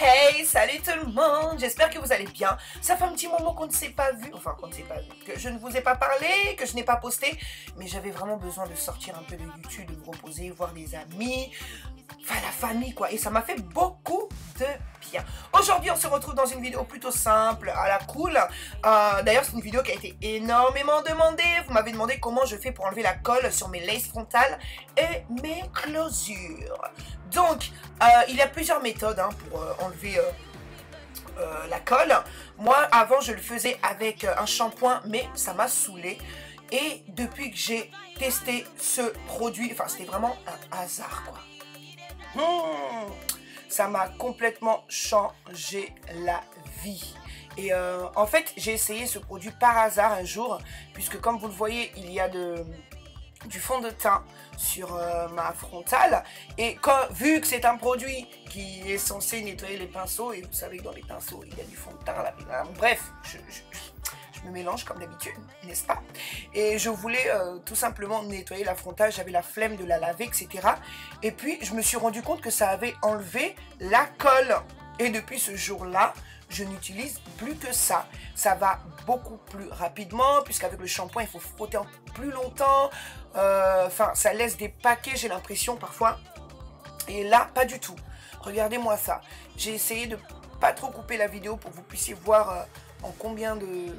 Hey, salut tout le monde, j'espère que vous allez bien. Ça fait un petit moment qu'on ne s'est pas vu, que je ne vous ai pas parlé, que je n'ai pas posté, mais j'avais vraiment besoin de sortir un peu de YouTube, de me reposer, voir des amis, enfin la famille quoi, et ça m'a fait beaucoup de bien. Aujourd'hui on se retrouve dans une vidéo plutôt simple, à la cool. D'ailleurs c'est une vidéo qui a été énormément demandée. Vous m'avez demandé comment je fais pour enlever la colle sur mes laces frontales et mes closures. Donc il y a plusieurs méthodes pour enlever la colle. Moi avant je le faisais avec un shampoing, mais ça m'a saoulé. Et depuis que j'ai testé ce produit, enfin c'était vraiment un hasard quoi. Ça m'a complètement changé la vie. Et en fait, j'ai essayé ce produit par hasard un jour, puisque comme vous le voyez, il y a du fond de teint sur ma frontale. Et vu que c'est un produit qui est censé nettoyer les pinceaux, et vous savez que dans les pinceaux, il y a du fond de teint là. Bref, je me mélange comme d'habitude, n'est-ce pas? Et je voulais tout simplement nettoyer la frontale, j'avais la flemme de la laver, etc. Et puis, je me suis rendu compte que ça avait enlevé la colle. Et depuis ce jour-là, je n'utilise plus que ça. Ça va beaucoup plus rapidement, puisqu'avec le shampoing, il faut frotter plus longtemps. Enfin, ça laisse des paquets, j'ai l'impression, parfois. Et là, pas du tout. Regardez-moi ça. J'ai essayé de pas trop couper la vidéo pour que vous puissiez voir en combien de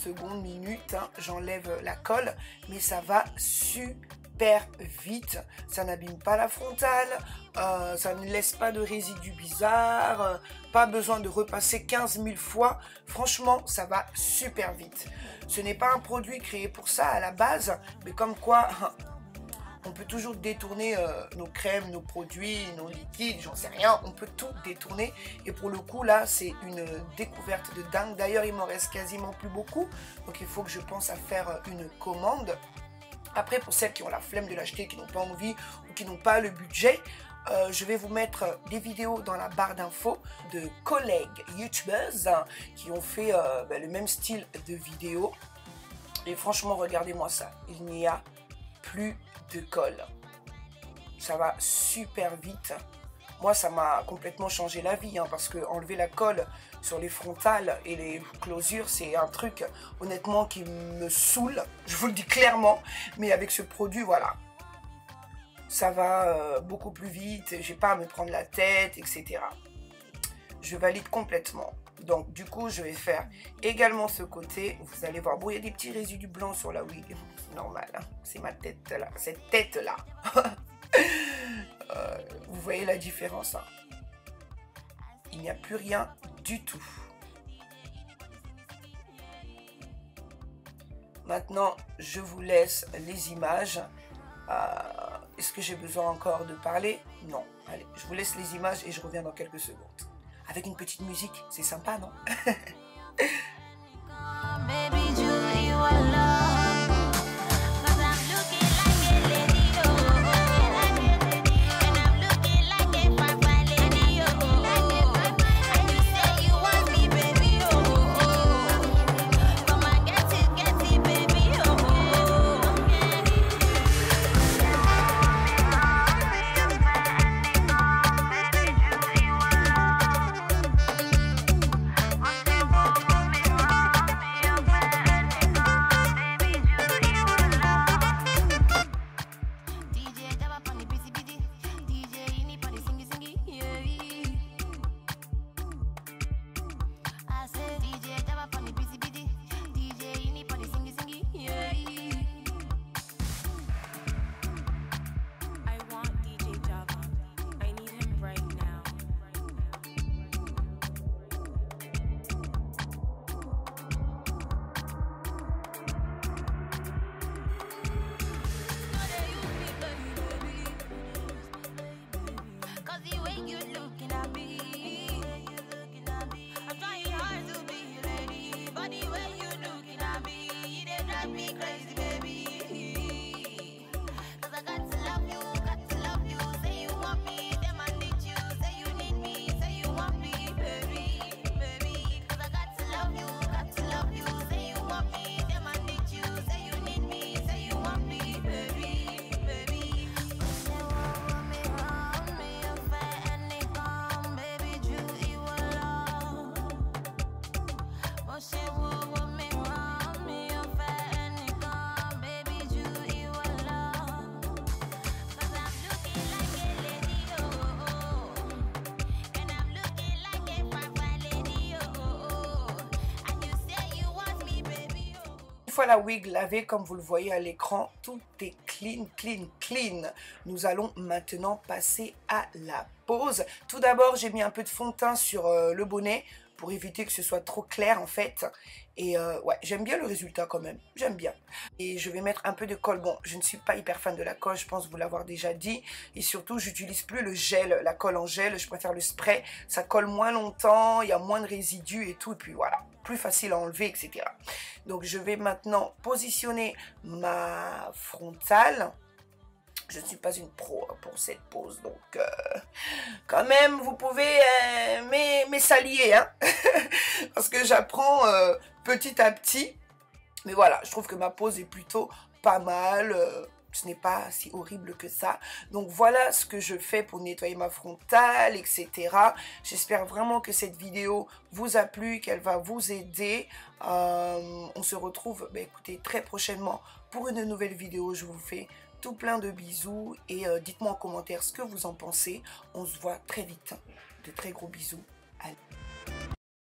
secondes, minutes, j'enlève la colle, mais ça va super vite, ça n'abîme pas la frontale, ça ne laisse pas de résidus bizarres, pas besoin de repasser 15 000 fois, franchement ça va super vite. Ce n'est pas un produit créé pour ça à la base, mais comme quoi on peut toujours détourner nos crèmes, nos produits, nos liquides, j'en sais rien, on peut tout détourner. Et pour le coup, là, c'est une découverte de dingue. D'ailleurs, il m'en reste quasiment plus beaucoup. Donc, il faut que je pense à faire une commande. Après, pour celles qui ont la flemme de l'acheter, qui n'ont pas envie ou qui n'ont pas le budget, je vais vous mettre des vidéos dans la barre d'infos de collègues youtubeuses qui ont fait le même style de vidéo. Et franchement, regardez-moi ça. Il n'y a plus de colle. Ça va super vite. Moi, ça m'a complètement changé la vie, parce que enlever la colle sur les frontales et les closures, c'est un truc, honnêtement, qui me saoule. Je vous le dis clairement. Mais avec ce produit, voilà. Ça va beaucoup plus vite. J'ai pas à me prendre la tête, etc. Je valide complètement. Donc, du coup, je vais faire également ce côté. Vous allez voir. Bon, il y a des petits résidus blancs sur la wig. Normal, c'est ma tête là. Cette tête là. Vous voyez la différence, Il n'y a plus rien du tout. Maintenant, je vous laisse les images. Est-ce que j'ai besoin encore de parler? Non. Allez, je vous laisse les images et je reviens dans quelques secondes. Avec une petite musique, c'est sympa, non? fois la wig lavée, comme vous le voyez à l'écran, tout est clean, clean, clean. Nous allons maintenant passer à la pose. Tout d'abord, j'ai mis un peu de fond de teint sur le bonnet pour éviter que ce soit trop clair en fait. Et ouais, j'aime bien le résultat quand même, j'aime bien. Et je vais mettre un peu de colle. Bon, je ne suis pas hyper fan de la colle, je pense vous l'avoir déjà dit. Et surtout, j'utilise plus le gel, la colle en gel, je préfère le spray. Ça colle moins longtemps, il y a moins de résidus et tout. Et puis voilà, plus facile à enlever, etc. Donc je vais maintenant positionner ma frontale. Je ne suis pas une pro pour cette pose, donc quand même, vous pouvez m'essalier, hein, parce que j'apprends petit à petit. Mais voilà, je trouve que ma pose est plutôt pas mal. Ce n'est pas si horrible que ça. Donc voilà ce que je fais pour nettoyer ma frontale, etc. J'espère vraiment que cette vidéo vous a plu, qu'elle va vous aider. On se retrouve, écoutez, très prochainement pour une nouvelle vidéo. Je vous fais tout plein de bisous et dites-moi en commentaire ce que vous en pensez. On se voit très vite. De très gros bisous. Allez.